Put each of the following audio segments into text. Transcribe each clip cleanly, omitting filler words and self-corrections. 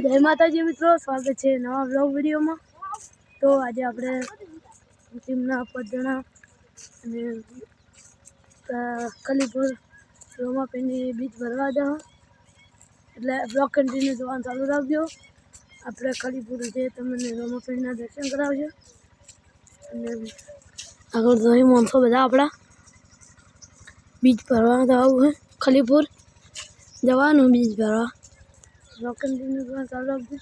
जय माताजी मित्रों, स्वागत है नवा ब्लॉग वीडियो में। तो आज આપણે ટીમના 5 જણા અને કલીપુર રોમાપીરની બીચ ભરવા જાઓ, એટલે બ્લોગ કન્ટિન્યુ જોવાનું ચાલુ રાખજો। આપણે કલીપુર જે તમને રોમાપીરના દર્શન કરાવજો અને આગળ જોઈ માણસો બધા આપણા બીચ ભરવા જવું છે। કલીપુર જવાનું બીચ ભરવા, બ્લોગ કન્ટિન્યુ જોવાનું ચાલુ રાખજો।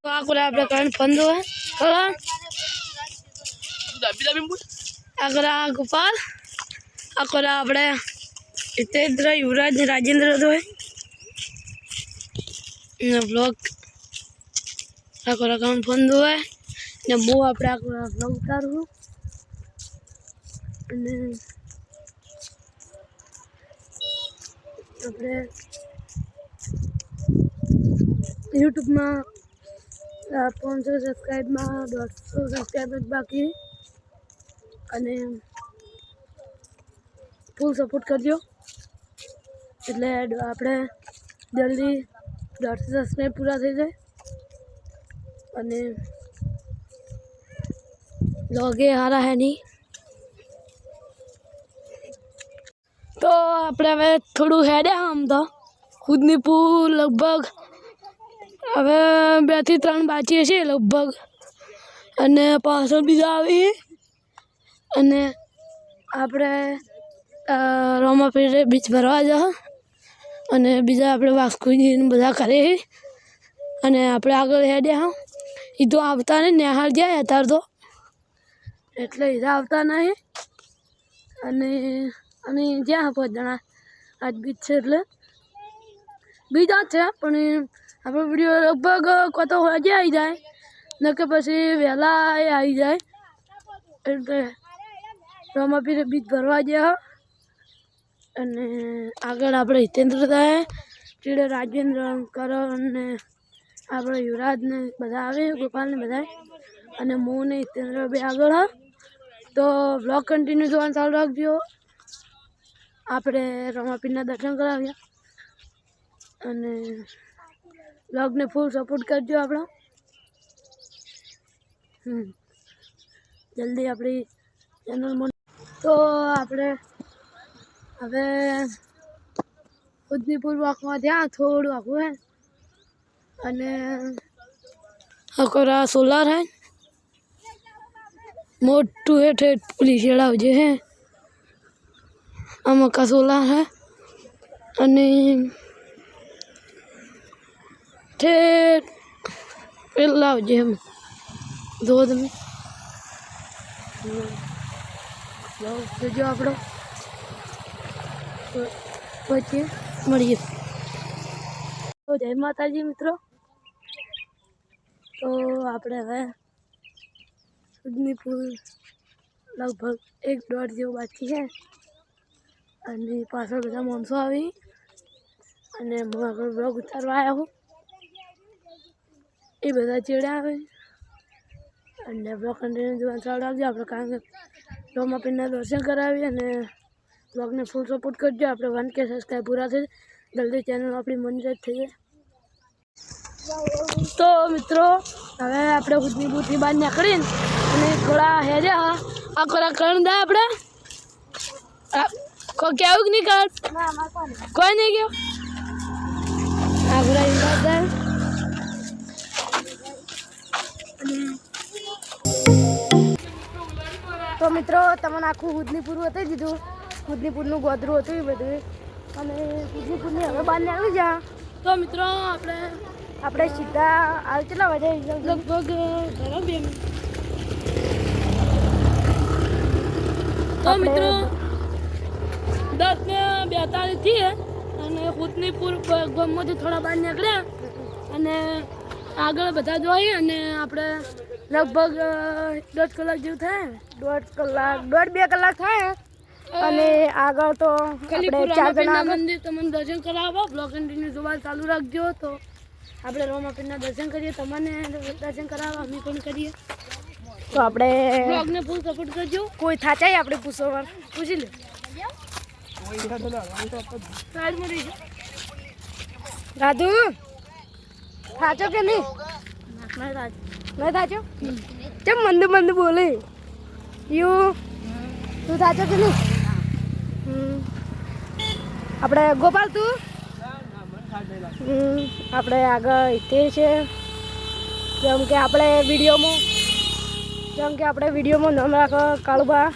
तो आकुरा आपले करण पंदो है करण आकुरा गोपाल आकुरा आपले हितेंद्र युवराज राजेंद्र तो है ने ब्लॉग आकुरा करण पंदो है ने मो आपले आकुरा ब्लॉग उतारू ने आपले यूट्यूब में 500 सब्सक्राइब में 150 सब्सक्राइबर बाकी अने फूल सपोर्ट करजो એટલે આપણે જલ્દી 150 સબસ્ક્રાઇબ પૂરા થઈ જાય અને લોગે હારા હે નહીં તો આપણે હવે થોડું હેડ્યા આમ તો ખુદની પુલ લગભગ હવે 2 થી 3 બાકી છે લગભગ અને પાછળ બીજા આવી અને આપણે રોમાપીર બીચ ભરવા જા અને બીજા આપણે વાસ્કુજી બધા કરે અને આપણે આગળ હેડ્યા એ તો આવતા ને નેહાળ જાય અત્યારે તો એટલે એ આવતા નહીં અને અમે જ્યાં 5 જણા આજ બીચ છે એટલે બીજા છે પણ આપણો વિડીયો લગભગ કતો વાગે આવી જાય ન કે પછી વહેલા આવી જાય એટલે રોમાપીર બીચ ભરવા ગયા અને આગળ આપણે હિતેન્દ્ર થાય ચીડે રાજેન્દ્ર કરણ ને આપણે યુવરાજ ને બધા આવે ગોપાલ ને બધા અને મો ને હિતેન્દ્ર બે આગળ હા તો બ્લોગ કન્ટિન્યુ જોવાનું ચાલુ રાખજો। આપણે રોમાપીરના દર્શન કરાવ્યા અને ब्लॉग ने फूल सपोर्ट करजो आप जल्दी अपनी चैनल में तो आपने हमें खुदनीपुर वाकवा ત્યાં થોડું આખું હે અને આકોરા સોલાર હે મોટું હેઠે પુલી છેડાવ જે હે આમાં કા સોલાર હે અને પેલા જેમ ધોધ જો આપણો પછી મળીએ। તો જય માતાજી મિત્રો, તો આપણે હવે ખુદનીપુર લગભગ 1-1.5 જેવું બાકી છે અને પાછળ બધા માણસો આવી અને હું આગળ બ્લોગ ઉતારવા આવ્યા હું એ બધા ચેડ્યા આવે અને બ્લોગ કન્ટિન્યુ જોવાનું ચાલુ રાખજો। આપણે કારણ કે રોમાપીરના દર્શન કરાવી અને બ્લોગને ફૂલ સપોર્ટ કરજો। આપણે 1K સબસ્ક્રાઈબ પૂરા થઈ જલ્દી ચેનલ આપણી મોનેટાઈઝ થઈ જાય। તો મિત્રો હવે આપણે ખુદનીપુરથી બહાર નીકળીને અને થોડા હેર્યા આ ખોરા કરણ દા આપણે કેવું નહીં કર કોઈ નહીં ગયો આ ખોરા ઇન્વાઇટ तो मित्रों तमने आखू खुदनीपुर बता दीधु खुदनीपुर गोदरू हतुं बधुं अने खुदनीपुर हवे बहार निकळी जा। तो मित्रों आपणे सीधा हाल કેટલા વાગે लगभग धरो 2 मिनिट। तो मित्रों 10:42 थी अने खुदनीपुर गाममांथी थोड़ा बहार निकळ्या अने આગળ બધા જોઈ અને આપણે લગભગ 1.5 કલાક જેવું થાય 1.5 કલાક થાય અને આગળ તો આપણે 4 જણા મંદિર તમને દર્શન કરાવવા બ્લોગ કન્ટિન્યુ જોવાનું ચાલુ રાખજો। તો આપણે રોમાપીરના દર્શન કરીએ, તમને દર્શન કરાવવા અમે પણ કરીએ। તો આપણે બ્લોગને ફૂલ સપોર્ટ કરજો। કોઈ થાચાય આપણે પૂછી લે સાઈડમાં રહી રાજુ સાચો કે નહીં? નહીં સાચો? ચમ મંદ મંદ બોલે યુ તું સાચો કે નહીં? આપણે ગોપાલ તું આપણે આગળ તે છે જેમ કે આપણે વિડીયોમાં નામ રાખો કાળુબા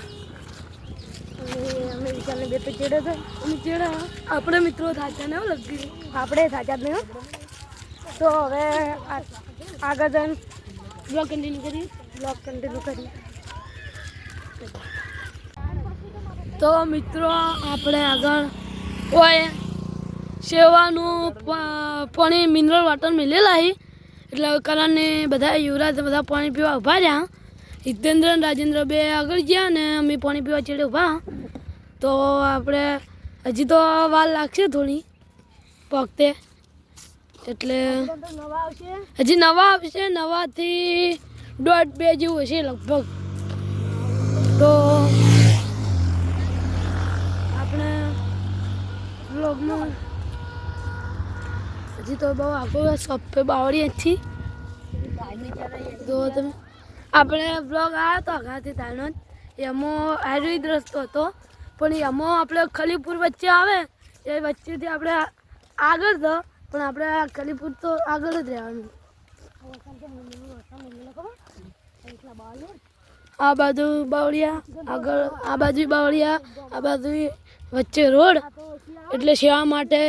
અમે વિચારને બે તો ચેડે તો અમે ચેડા આપણે મિત્રો સાચા ને લગી આપણે સાચા જ નહીં. તો હવે આગળ જઈને બ્લોગ કન્ટિન્યુ કરીએ. તો મિત્રો આપણે આગળ હોય સેવાનું પાણી મિનરલ વોટર મેલેલા છે એટલે કલાને બધા યુવરાજ બધા પાણી પીવા ઊભા રહ્યા. હિતેન્દ્ર અને રાજેન્દ્ર બે આગળ ગયા ને અમે પાણી પીવા ચડે ઊભા. તો આપણે હજી તો વાર લાગશે થોડી પગતે એટલે હજી નવા આવશે 9 થી 1.5 જેવું હશે લગભગ. તો આપણે બ્લોગમાં હજી તો બહુ આગળ સફે બાવળી હતી. તો તમે આપણે બ્લોગ આવ્યો હતો આઘાથી તારનો એમાં આયુર્વેદ રસ્તો હતો પણ એમાં આપણે ખલીપુર વચ્ચે આવે એ વચ્ચેથી આપણે આગળ તો પણ આપણે ખલીપુર તો આગળ જ રહેવાનું. આ બાજુ બાવળિયા આગળ આ બાજુ બાવળિયા આ બાજુ વચ્ચે રોડ એટલે સેવા માટે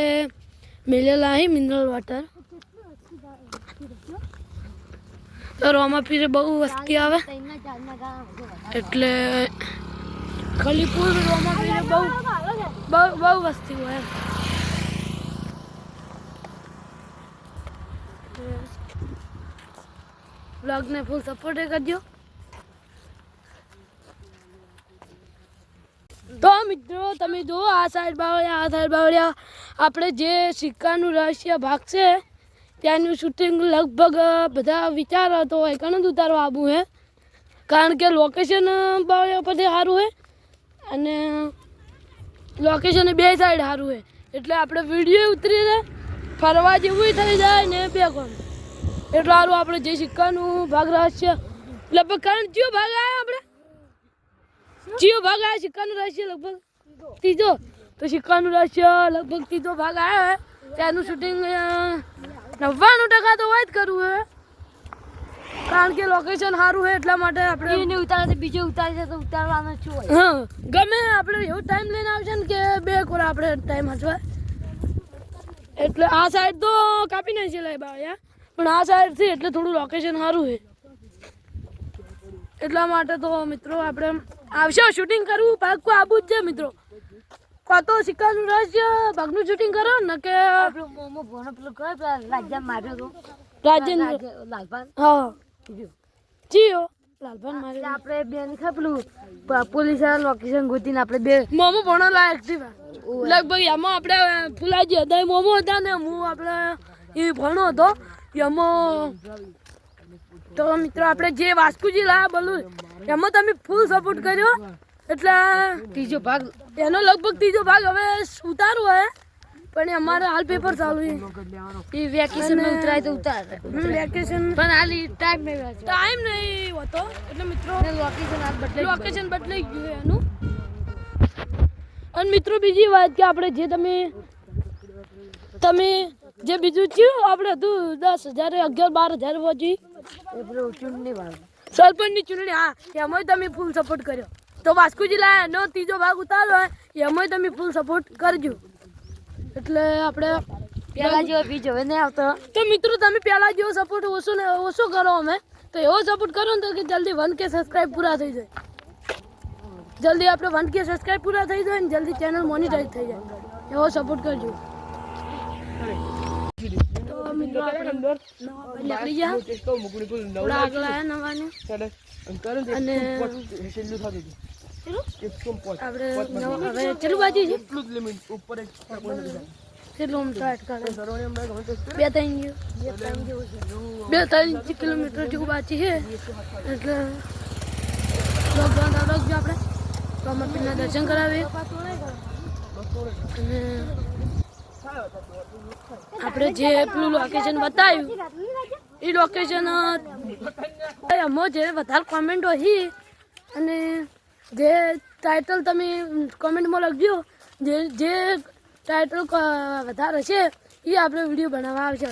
મેલેલા અહીં મિનરલ વોટર. તો રોમાપીરે બહુ વસ્તી આવે એટલે ખલીપુર રોમાપીરે બહુ વસ્તી હોય. બ્લોગને ફૂલ સપોર્ટ કરજો. તો મિત્રો તમે જુઓ આ સાઈડ બાવળિયા આપણે જે સિક્કાનું રહસ્ય ભાગ છે ત્યાંનું શૂટિંગ લગભગ બધા વિચાર હતો ઘણું જ ઉતારવા આવવું હે કારણ કે લોકેશન બાવળિયા પરથી સારું હોય અને લોકેશન બે સાઈડ સારું હોય એટલે આપણે વિડીયો ઉતરી જાય ફરવા જેવું થઈ જાય ને બે કોણ એટલે સારું. આપણે જે સિક્કાનું ભાગ રહસ્ય લગભગ કારણ કયો ભાગ આવ્યો આપણે જીઓ ભાગ આવ્યો સિક્કાનું રહસ્ય લગભગ ત્રીજો. તો સિક્કાનું રહસ્ય લગભગ ત્રીજો ભાગ આવ્યો ત્યાંનું શૂટિંગ 99% તો હોય જ કરવું હે કારણ કે લોકેશન સારું હોય એટલા માટે આપણે ઉતારે બીજો ઉતારે તો ઉતારવાનો શું હોય. હા ગમે આપણે એવો ટાઈમ લઈને આવશે ને કે બે કોર આપણે ટાઈમ હસવાય એટલે આ સાઈડ તો કાપી નહીં છે લાઈ બાવળિયા પણ આ સાઈડથી એટલે થોડું લોકેશન સારું છે એટલા માટે તો મિત્રો આપણે આવશે શૂટિંગ કરવું પાક્કું આવું જ છે મિત્રો. કાં તો સિક્કાનું રહસ્ય ભાગનું શૂટિંગ કરો ને કે રાજેન્દ્ર લાલભાન હા જીઓ લાલભાન મારે આપણે બેન ખપલું પોલીસ લોકેશન ગોતીને આપણે બે મોમો ભણો લાયક છે લગભગ એમાં આપણે ફુલાજી હતા મોમો હતા ને હું આપણે એ ભણો હતો એમાં. તો મિત્રો આપણે જે વાસ્કુજી લાયા બલુન એમાં તમે ફૂલ સપોર્ટ કર્યો એટલે ત્રીજો ભાગ એનો લગભગ ત્રીજો ભાગ હવે ઉતારવો હોય પણ અમારે હાલ પેપર ચાલુ છે વેકેશન ઉતરાય તો ઉતાર વેકેશન પણ હાલ ટાઈમ નહીં હોતો એટલે મિત્રો લોકેશન બદલાઈ ગયું એનું. અને મિત્રો બીજી વાત કે આપણે જે તમે જે બીજું થયું આપણે હતું 10,000 11-12,000 પહોંચી સરપંચની ચૂંટણી હા એમાં તમે ફૂલ સપોર્ટ કર્યો. તો વાસ્કુજી લાયા એનો ત્રીજો ભાગ ઉતારો હોય એમાં તમે ફૂલ સપોર્ટ કરજો એટલે આપણે પહેલા જેવો બીજ હવે નહીં આવતો. તો મિત્રો તમે પહેલા જેવો સપોર્ટ ઓછો કરો અમે તો એવો સપોર્ટ કરો ને તો કે જલ્દી 1K સબસ્ક્રાઈબ પૂરા થઈ જાય જલ્દી આપણે 1K સબસ્ક્રાઈબ પૂરા થઈ જાય ને જલ્દી ચેનલ મોનિટાઈઝ થઈ જાય એવો સપોર્ટ કરજો. તો મિત્રો આપણે નીકળી ગયા થોડા આગળ આવ્યા નવાને અને આપણે હવે ચલું બાજુ છે કેટલું સ્ટાર્ટ કરે 2-3 કિલોમીટર જેવું બાકી છે એટલે આપણે રોમાપીરના દર્શન કરાવીએ અને આપણે જે પેલું લોકેશન બતાવ્યું એ લોકેશન એમાં જે વધારે કોમેન્ટ હોય અને જે ટાઇટલ તમે કોમેન્ટમાં લખજો જે ટાઇટલ વધારે છે એ આપણે વિડીયો બનાવવા આવશે.